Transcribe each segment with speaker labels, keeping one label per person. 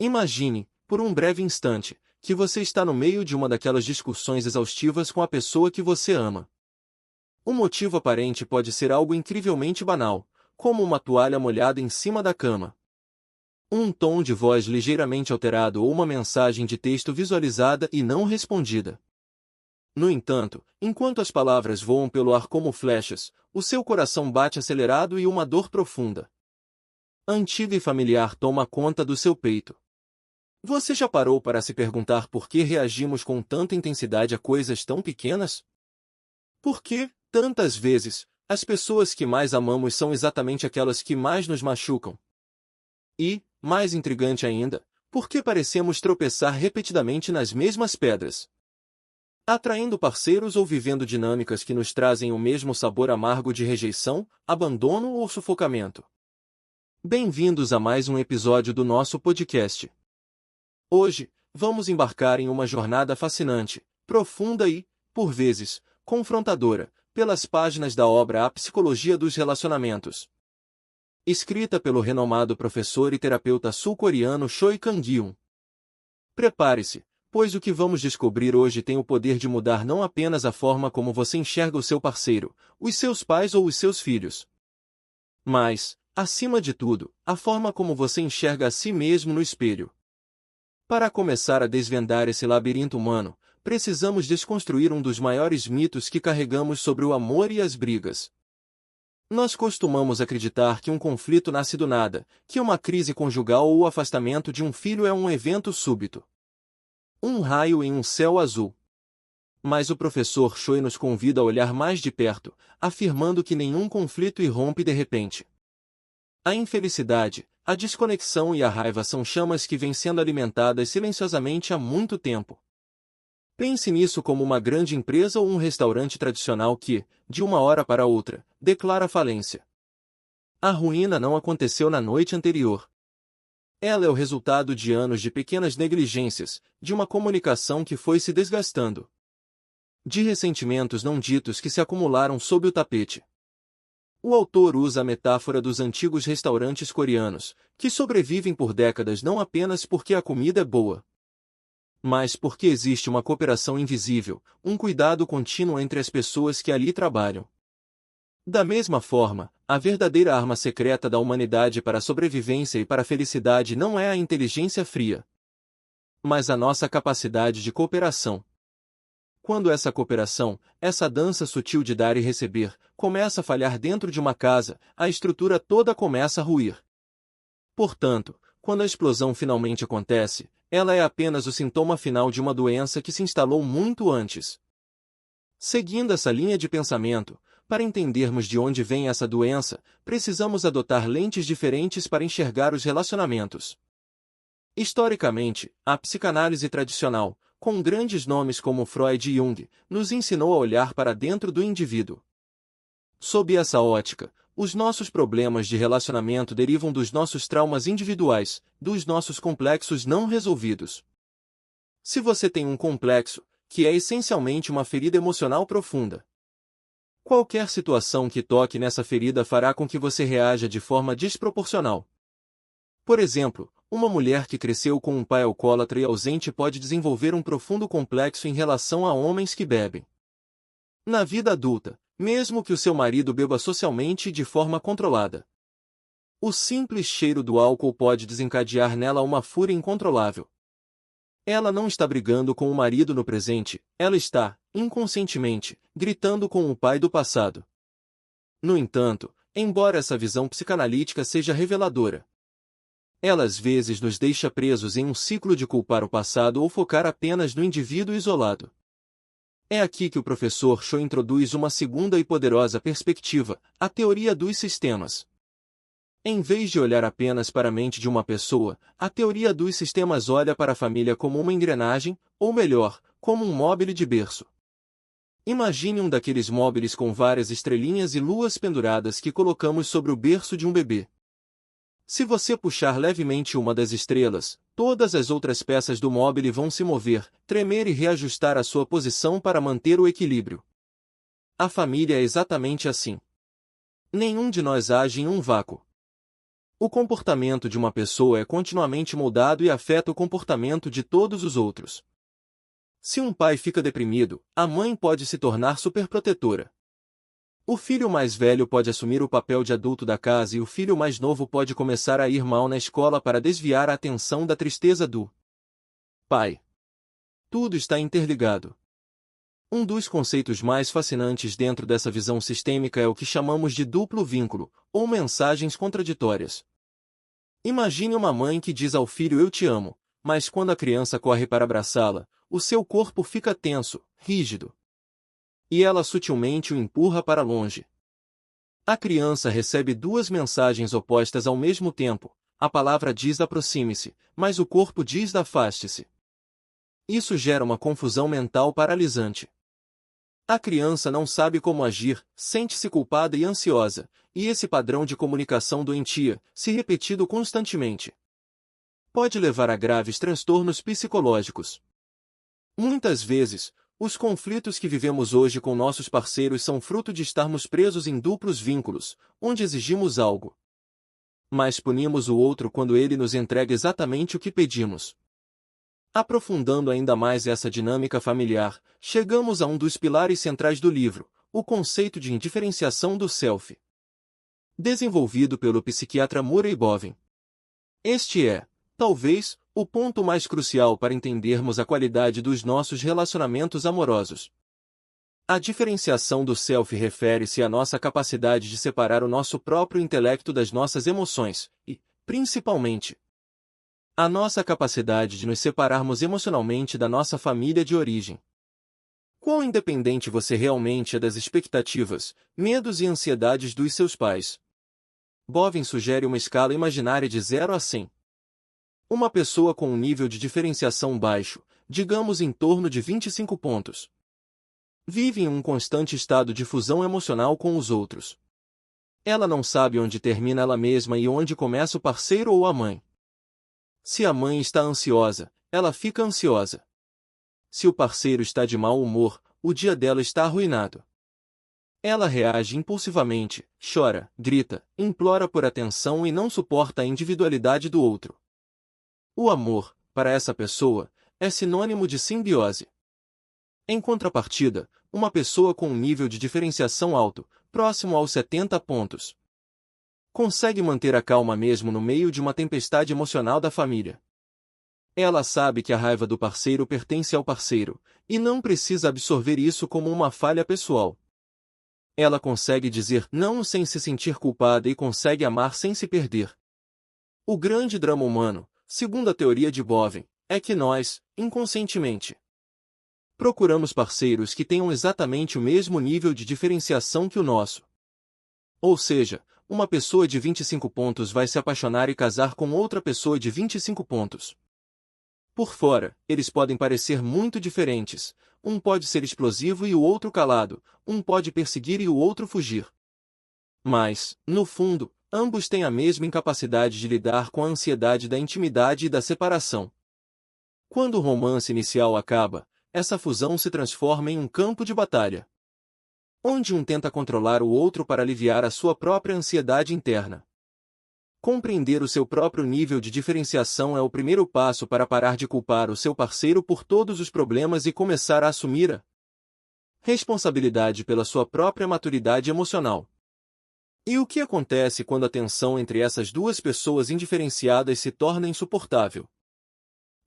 Speaker 1: Imagine, por um breve instante, que você está no meio de uma daquelas discussões exaustivas com a pessoa que você ama. O motivo aparente pode ser algo incrivelmente banal, como uma toalha molhada em cima da cama. Um tom de voz ligeiramente alterado ou uma mensagem de texto visualizada e não respondida. No entanto, enquanto as palavras voam pelo ar como flechas, o seu coração bate acelerado e uma dor profunda, antiga e familiar toma conta do seu peito. Você já parou para se perguntar por que reagimos com tanta intensidade a coisas tão pequenas? Por que, tantas vezes, as pessoas que mais amamos são exatamente aquelas que mais nos machucam? E, mais intrigante ainda, por que parecemos tropeçar repetidamente nas mesmas pedras? Atraindo parceiros ou vivendo dinâmicas que nos trazem o mesmo sabor amargo de rejeição, abandono ou sufocamento? Bem-vindos a mais um episódio do nosso podcast. Hoje, vamos embarcar em uma jornada fascinante, profunda e, por vezes, confrontadora, pelas páginas da obra A Psicologia dos Relacionamentos, escrita pelo renomado professor e terapeuta sul-coreano Choi Kang-gyun. Prepare-se, pois o que vamos descobrir hoje tem o poder de mudar não apenas a forma como você enxerga o seu parceiro, os seus pais ou os seus filhos, mas, acima de tudo, a forma como você enxerga a si mesmo no espelho. Para começar a desvendar esse labirinto humano, precisamos desconstruir um dos maiores mitos que carregamos sobre o amor e as brigas. Nós costumamos acreditar que um conflito nasce do nada, que uma crise conjugal ou o afastamento de um filho é um evento súbito. Um raio em um céu azul. Mas o professor Choi nos convida a olhar mais de perto, afirmando que nenhum conflito irrompe de repente. A infelicidade, a desconexão e a raiva são chamas que vêm sendo alimentadas silenciosamente há muito tempo. Pense nisso como uma grande empresa ou um restaurante tradicional que, de uma hora para outra, declara falência. A ruína não aconteceu na noite anterior. Ela é o resultado de anos de pequenas negligências, de uma comunicação que foi se desgastando, de ressentimentos não ditos que se acumularam sob o tapete. O autor usa a metáfora dos antigos restaurantes coreanos, que sobrevivem por décadas não apenas porque a comida é boa, mas porque existe uma cooperação invisível, um cuidado contínuo entre as pessoas que ali trabalham. Da mesma forma, a verdadeira arma secreta da humanidade para a sobrevivência e para a felicidade não é a inteligência fria, mas a nossa capacidade de cooperação. Quando essa cooperação, essa dança sutil de dar e receber, começa a falhar dentro de uma casa, a estrutura toda começa a ruir. Portanto, quando a explosão finalmente acontece, ela é apenas o sintoma final de uma doença que se instalou muito antes. Seguindo essa linha de pensamento, para entendermos de onde vem essa doença, precisamos adotar lentes diferentes para enxergar os relacionamentos. Historicamente, a psicanálise tradicional, com grandes nomes como Freud e Jung, nos ensinou a olhar para dentro do indivíduo. Sob essa ótica, os nossos problemas de relacionamento derivam dos nossos traumas individuais, dos nossos complexos não resolvidos. Se você tem um complexo, que é essencialmente uma ferida emocional profunda, qualquer situação que toque nessa ferida fará com que você reaja de forma desproporcional. Por exemplo, uma mulher que cresceu com um pai alcoólatra e ausente pode desenvolver um profundo complexo em relação a homens que bebem. Na vida adulta, mesmo que o seu marido beba socialmente e de forma controlada, o simples cheiro do álcool pode desencadear nela uma fúria incontrolável. Ela não está brigando com o marido no presente, ela está, inconscientemente, gritando com o pai do passado. No entanto, embora essa visão psicanalítica seja reveladora, ela às vezes nos deixa presos em um ciclo de culpar o passado ou focar apenas no indivíduo isolado. É aqui que o professor Choi introduz uma segunda e poderosa perspectiva, a teoria dos sistemas. Em vez de olhar apenas para a mente de uma pessoa, a teoria dos sistemas olha para a família como uma engrenagem, ou melhor, como um móvel de berço. Imagine um daqueles móveis com várias estrelinhas e luas penduradas que colocamos sobre o berço de um bebê. Se você puxar levemente uma das estrelas, todas as outras peças do móvel vão se mover, tremer e reajustar a sua posição para manter o equilíbrio. A família é exatamente assim. Nenhum de nós age em um vácuo. O comportamento de uma pessoa é continuamente moldado e afeta o comportamento de todos os outros. Se um pai fica deprimido, a mãe pode se tornar superprotetora. O filho mais velho pode assumir o papel de adulto da casa e o filho mais novo pode começar a ir mal na escola para desviar a atenção da tristeza do pai. Tudo está interligado. Um dos conceitos mais fascinantes dentro dessa visão sistêmica é o que chamamos de duplo vínculo, ou mensagens contraditórias. Imagine uma mãe que diz ao filho "eu te amo", mas quando a criança corre para abraçá-la, o seu corpo fica tenso, rígido. E ela sutilmente o empurra para longe. A criança recebe duas mensagens opostas ao mesmo tempo. A palavra diz aproxime-se, mas o corpo diz afaste-se. Isso gera uma confusão mental paralisante. A criança não sabe como agir, sente-se culpada e ansiosa, e esse padrão de comunicação doentia, se repetido constantemente, pode levar a graves transtornos psicológicos. Muitas vezes, os conflitos que vivemos hoje com nossos parceiros são fruto de estarmos presos em duplos vínculos, onde exigimos algo, mas punimos o outro quando ele nos entrega exatamente o que pedimos. Aprofundando ainda mais essa dinâmica familiar, chegamos a um dos pilares centrais do livro, o conceito de indiferenciação do self, desenvolvido pelo psiquiatra Murray Bowen. Este é, talvez, o ponto mais crucial para entendermos a qualidade dos nossos relacionamentos amorosos. A diferenciação do self refere-se à nossa capacidade de separar o nosso próprio intelecto das nossas emoções e, principalmente, a nossa capacidade de nos separarmos emocionalmente da nossa família de origem. Quão independente você realmente é das expectativas, medos e ansiedades dos seus pais? Bowen sugere uma escala imaginária de 0 a 100. Uma pessoa com um nível de diferenciação baixo, digamos em torno de 25 pontos, vive em um constante estado de fusão emocional com os outros. Ela não sabe onde termina ela mesma e onde começa o parceiro ou a mãe. Se a mãe está ansiosa, ela fica ansiosa. Se o parceiro está de mau humor, o dia dela está arruinado. Ela reage impulsivamente, chora, grita, implora por atenção e não suporta a individualidade do outro. O amor, para essa pessoa, é sinônimo de simbiose. Em contrapartida, uma pessoa com um nível de diferenciação alto, próximo aos 70 pontos, consegue manter a calma mesmo no meio de uma tempestade emocional da família. Ela sabe que a raiva do parceiro pertence ao parceiro, e não precisa absorver isso como uma falha pessoal. Ela consegue dizer não sem se sentir culpada e consegue amar sem se perder. O grande drama humano, segundo a teoria de Bowen, é que nós, inconscientemente, procuramos parceiros que tenham exatamente o mesmo nível de diferenciação que o nosso. Ou seja, uma pessoa de 25 pontos vai se apaixonar e casar com outra pessoa de 25 pontos. Por fora, eles podem parecer muito diferentes. Um pode ser explosivo e o outro calado, um pode perseguir e o outro fugir. Mas, no fundo, ambos têm a mesma incapacidade de lidar com a ansiedade da intimidade e da separação. Quando o romance inicial acaba, essa fusão se transforma em um campo de batalha, onde um tenta controlar o outro para aliviar a sua própria ansiedade interna. Compreender o seu próprio nível de diferenciação é o primeiro passo para parar de culpar o seu parceiro por todos os problemas e começar a assumir a responsabilidade pela sua própria maturidade emocional. E o que acontece quando a tensão entre essas duas pessoas indiferenciadas se torna insuportável?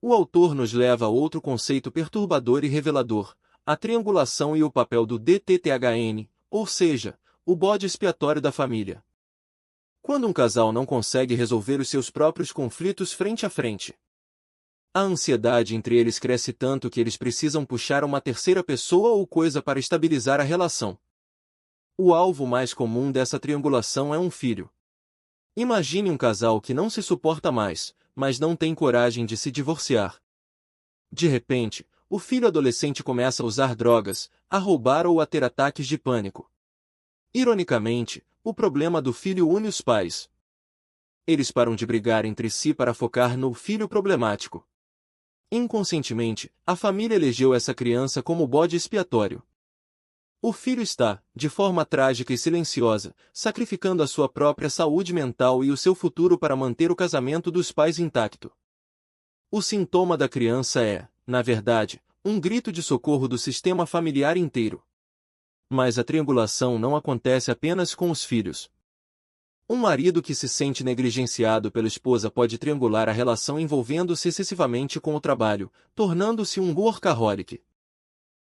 Speaker 1: O autor nos leva a outro conceito perturbador e revelador, a triangulação e o papel do DTTHN, ou seja, o bode expiatório da família. Quando um casal não consegue resolver os seus próprios conflitos frente a frente, a ansiedade entre eles cresce tanto que eles precisam puxar uma terceira pessoa ou coisa para estabilizar a relação. O alvo mais comum dessa triangulação é um filho. Imagine um casal que não se suporta mais, mas não tem coragem de se divorciar. De repente, o filho adolescente começa a usar drogas, a roubar ou a ter ataques de pânico. Ironicamente, o problema do filho une os pais. Eles param de brigar entre si para focar no filho problemático. Inconscientemente, a família elegeu essa criança como bode expiatório. O filho está, de forma trágica e silenciosa, sacrificando a sua própria saúde mental e o seu futuro para manter o casamento dos pais intacto. O sintoma da criança é, na verdade, um grito de socorro do sistema familiar inteiro. Mas a triangulação não acontece apenas com os filhos. Um marido que se sente negligenciado pela esposa pode triangular a relação envolvendo-se excessivamente com o trabalho, tornando-se um workaholic.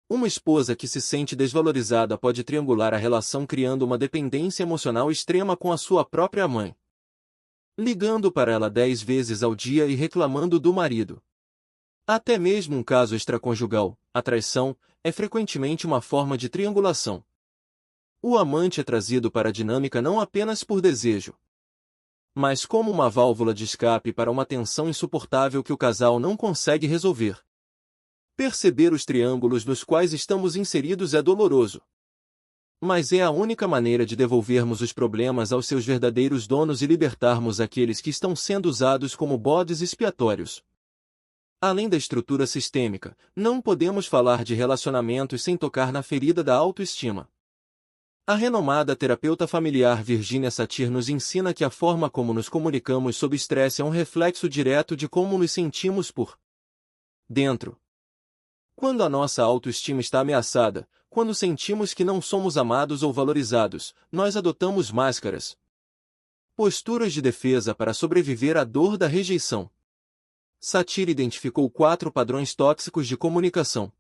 Speaker 1: Uma esposa que se sente desvalorizada pode triangular a relação criando uma dependência emocional extrema com a sua própria mãe, ligando para ela 10 vezes ao dia e reclamando do marido. Até mesmo um caso extraconjugal, a traição, é frequentemente uma forma de triangulação. O amante é trazido para a dinâmica não apenas por desejo, mas como uma válvula de escape para uma tensão insuportável que o casal não consegue resolver. Perceber os triângulos nos quais estamos inseridos é doloroso. Mas é a única maneira de devolvermos os problemas aos seus verdadeiros donos e libertarmos aqueles que estão sendo usados como bodes expiatórios. Além da estrutura sistêmica, não podemos falar de relacionamentos sem tocar na ferida da autoestima. A renomada terapeuta familiar Virginia Satir nos ensina que a forma como nos comunicamos sob estresse é um reflexo direto de como nos sentimos por dentro. Quando a nossa autoestima está ameaçada, quando sentimos que não somos amados ou valorizados, nós adotamos máscaras, posturas de defesa para sobreviver à dor da rejeição. Satir identificou 4 padrões tóxicos de comunicação.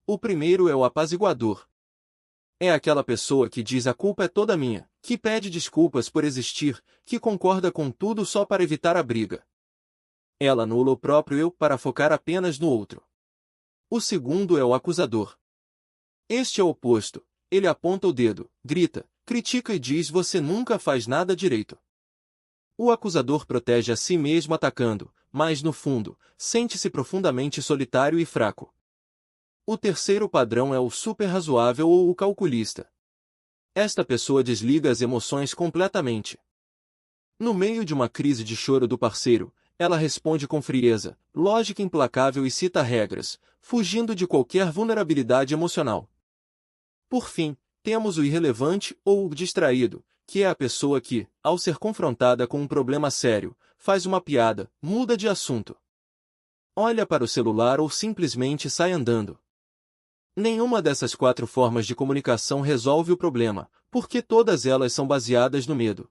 Speaker 1: O primeiro é o apaziguador. É aquela pessoa que diz a culpa é toda minha, que pede desculpas por existir, que concorda com tudo só para evitar a briga. Ela anula o próprio eu para focar apenas no outro. O segundo é o acusador. Este é o oposto. Ele aponta o dedo, grita, critica e diz você nunca faz nada direito. O acusador protege a si mesmo atacando, mas no fundo, sente-se profundamente solitário e fraco. O terceiro padrão é o super-razoável ou o calculista. Esta pessoa desliga as emoções completamente. No meio de uma crise de choro do parceiro, ela responde com frieza, lógica implacável e cita regras, fugindo de qualquer vulnerabilidade emocional. Por fim, temos o irrelevante ou o distraído, que é a pessoa que, ao ser confrontada com um problema sério, faz uma piada, muda de assunto, olha para o celular ou simplesmente sai andando. Nenhuma dessas 4 formas de comunicação resolve o problema, porque todas elas são baseadas no medo.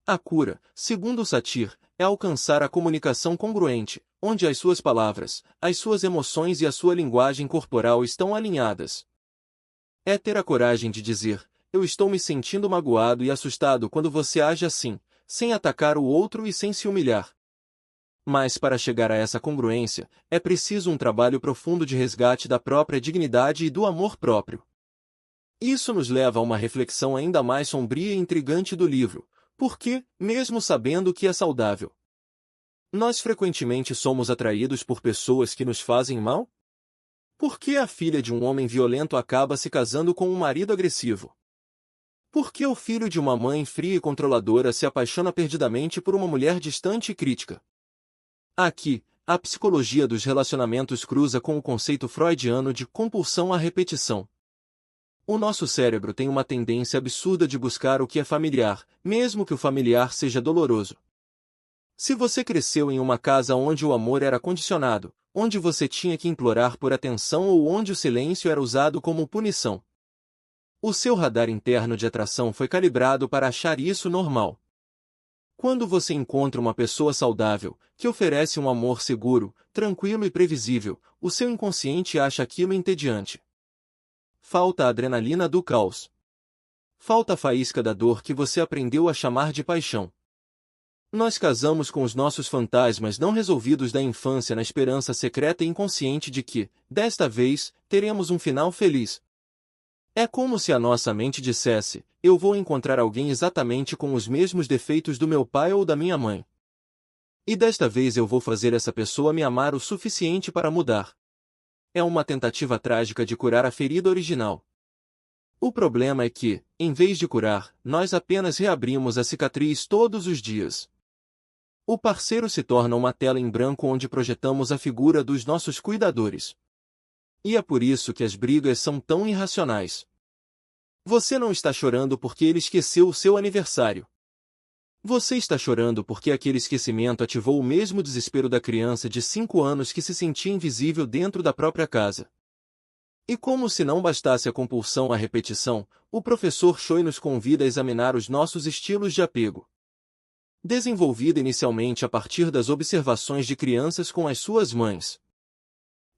Speaker 1: A cura, segundo Satir, é alcançar a comunicação congruente, onde as suas palavras, as suas emoções e a sua linguagem corporal estão alinhadas. É ter a coragem de dizer, eu estou me sentindo magoado e assustado quando você age assim, sem atacar o outro e sem se humilhar. Mas para chegar a essa congruência, é preciso um trabalho profundo de resgate da própria dignidade e do amor próprio. Isso nos leva a uma reflexão ainda mais sombria e intrigante do livro. Porque, mesmo sabendo que é saudável, nós frequentemente somos atraídos por pessoas que nos fazem mal? Por que a filha de um homem violento acaba se casando com um marido agressivo? Por que o filho de uma mãe fria e controladora se apaixona perdidamente por uma mulher distante e crítica? Aqui, a psicologia dos relacionamentos cruza com o conceito freudiano de compulsão à repetição. O nosso cérebro tem uma tendência absurda de buscar o que é familiar, mesmo que o familiar seja doloroso. Se você cresceu em uma casa onde o amor era condicionado, onde você tinha que implorar por atenção ou onde o silêncio era usado como punição, o seu radar interno de atração foi calibrado para achar isso normal. Quando você encontra uma pessoa saudável, que oferece um amor seguro, tranquilo e previsível, o seu inconsciente acha aquilo entediante. Falta a adrenalina do caos. Falta a faísca da dor que você aprendeu a chamar de paixão. Nós casamos com os nossos fantasmas não resolvidos da infância na esperança secreta e inconsciente de que, desta vez, teremos um final feliz. É como se a nossa mente dissesse, eu vou encontrar alguém exatamente com os mesmos defeitos do meu pai ou da minha mãe. E desta vez eu vou fazer essa pessoa me amar o suficiente para mudar. É uma tentativa trágica de curar a ferida original. O problema é que, em vez de curar, nós apenas reabrimos a cicatriz todos os dias. O parceiro se torna uma tela em branco onde projetamos a figura dos nossos cuidadores. E é por isso que as brigas são tão irracionais. Você não está chorando porque ele esqueceu o seu aniversário. Você está chorando porque aquele esquecimento ativou o mesmo desespero da criança de 5 anos que se sentia invisível dentro da própria casa. E como se não bastasse a compulsão à repetição, o professor Choi nos convida a examinar os nossos estilos de apego. Desenvolvida inicialmente a partir das observações de crianças com as suas mães.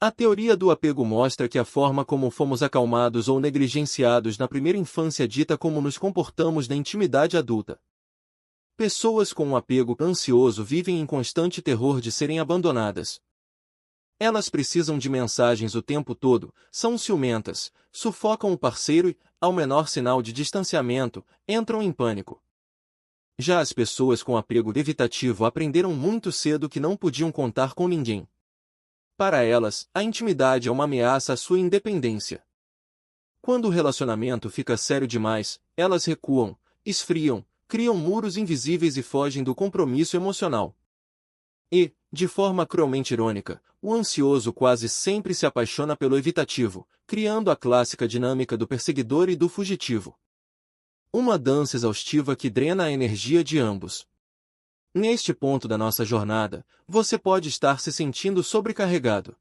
Speaker 1: A teoria do apego mostra que a forma como fomos acalmados ou negligenciados na primeira infância dita como nos comportamos na intimidade adulta. Pessoas com um apego ansioso vivem em constante terror de serem abandonadas. Elas precisam de mensagens o tempo todo, são ciumentas, sufocam o parceiro e, ao menor sinal de distanciamento, entram em pânico. Já as pessoas com apego evitativo aprenderam muito cedo que não podiam contar com ninguém. Para elas, a intimidade é uma ameaça à sua independência. Quando o relacionamento fica sério demais, elas recuam, esfriam, criam muros invisíveis e fogem do compromisso emocional. E, de forma cruelmente irônica, o ansioso quase sempre se apaixona pelo evitativo, criando a clássica dinâmica do perseguidor e do fugitivo. Uma dança exaustiva que drena a energia de ambos. Neste ponto da nossa jornada, você pode estar se sentindo sobrecarregado.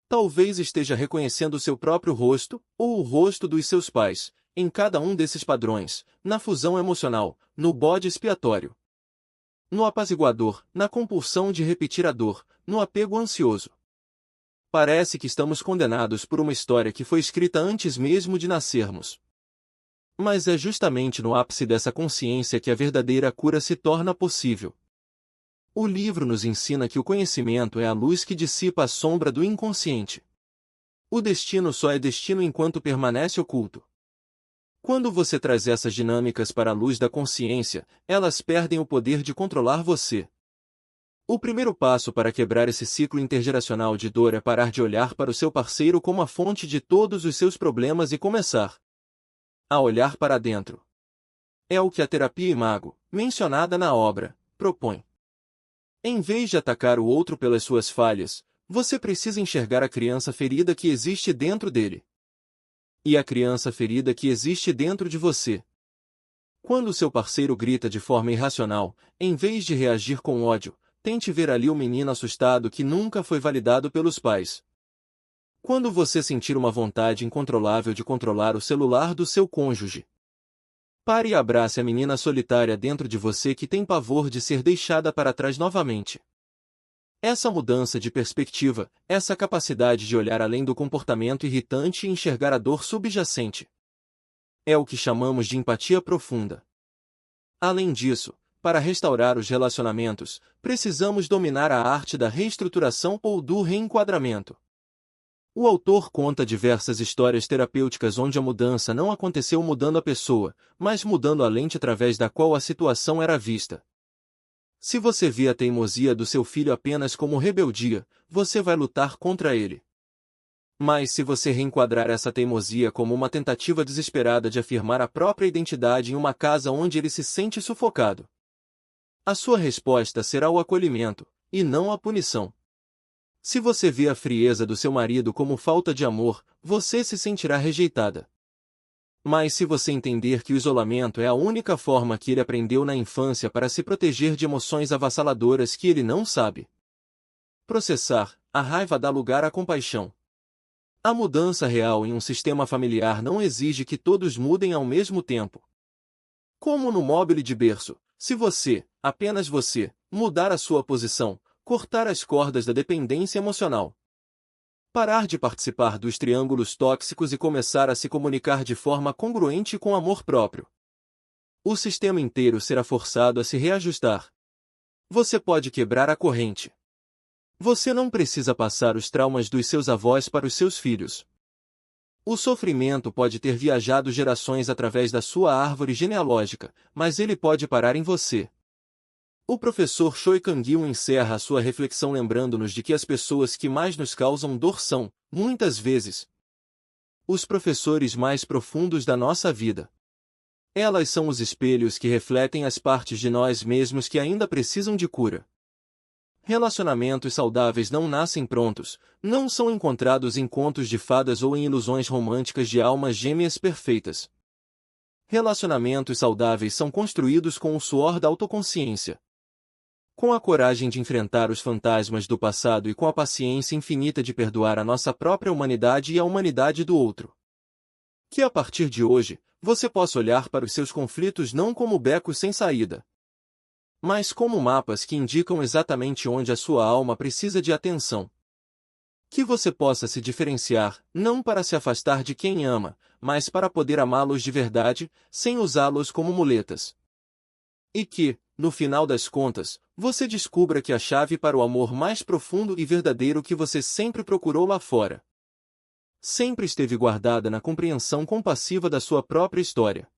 Speaker 1: Talvez esteja reconhecendo seu próprio rosto, ou o rosto dos seus pais, em cada um desses padrões, na fusão emocional, no bode expiatório. No apaziguador, na compulsão de repetir a dor, no apego ansioso. Parece que estamos condenados por uma história que foi escrita antes mesmo de nascermos. Mas é justamente no ápice dessa consciência que a verdadeira cura se torna possível. O livro nos ensina que o conhecimento é a luz que dissipa a sombra do inconsciente. O destino só é destino enquanto permanece oculto. Quando você traz essas dinâmicas para a luz da consciência, elas perdem o poder de controlar você. O primeiro passo para quebrar esse ciclo intergeracional de dor é parar de olhar para o seu parceiro como a fonte de todos os seus problemas e começar a olhar para dentro. É o que a terapia imago, mencionada na obra, propõe. Em vez de atacar o outro pelas suas falhas, você precisa enxergar a criança ferida que existe dentro dele. E a criança ferida que existe dentro de você. Quando o seu parceiro grita de forma irracional, em vez de reagir com ódio, tente ver ali o menino assustado que nunca foi validado pelos pais. Quando você sentir uma vontade incontrolável de controlar o celular do seu cônjuge, pare e abrace a menina solitária dentro de você que tem pavor de ser deixada para trás novamente. Essa mudança de perspectiva, essa capacidade de olhar além do comportamento irritante e enxergar a dor subjacente, é o que chamamos de empatia profunda. Além disso, para restaurar os relacionamentos, precisamos dominar a arte da reestruturação ou do reenquadramento. O autor conta diversas histórias terapêuticas onde a mudança não aconteceu mudando a pessoa, mas mudando a lente através da qual a situação era vista. Se você vê a teimosia do seu filho apenas como rebeldia, você vai lutar contra ele. Mas se você reenquadrar essa teimosia como uma tentativa desesperada de afirmar a própria identidade em uma casa onde ele se sente sufocado, a sua resposta será o acolhimento, e não a punição. Se você vê a frieza do seu marido como falta de amor, você se sentirá rejeitada. Mas se você entender que o isolamento é a única forma que ele aprendeu na infância para se proteger de emoções avassaladoras que ele não sabe processar, a raiva dá lugar à compaixão. A mudança real em um sistema familiar não exige que todos mudem ao mesmo tempo. Como no mobile de berço, se você, apenas você, mudar a sua posição, cortar as cordas da dependência emocional, parar de participar dos triângulos tóxicos e começar a se comunicar de forma congruente com amor próprio, o sistema inteiro será forçado a se reajustar. Você pode quebrar a corrente. Você não precisa passar os traumas dos seus avós para os seus filhos. O sofrimento pode ter viajado gerações através da sua árvore genealógica, mas ele pode parar em você. O professor Choi Kang-il encerra a sua reflexão lembrando-nos de que as pessoas que mais nos causam dor são, muitas vezes, os professores mais profundos da nossa vida. Elas são os espelhos que refletem as partes de nós mesmos que ainda precisam de cura. Relacionamentos saudáveis não nascem prontos, não são encontrados em contos de fadas ou em ilusões românticas de almas gêmeas perfeitas. Relacionamentos saudáveis são construídos com o suor da autoconsciência. Com a coragem de enfrentar os fantasmas do passado e com a paciência infinita de perdoar a nossa própria humanidade e a humanidade do outro. Que a partir de hoje, você possa olhar para os seus conflitos não como becos sem saída, mas como mapas que indicam exatamente onde a sua alma precisa de atenção. Que você possa se diferenciar, não para se afastar de quem ama, mas para poder amá-los de verdade, sem usá-los como muletas. E que, no final das contas, você descubra que a chave para o amor mais profundo e verdadeiro que você sempre procurou lá fora sempre esteve guardada na compreensão compassiva da sua própria história.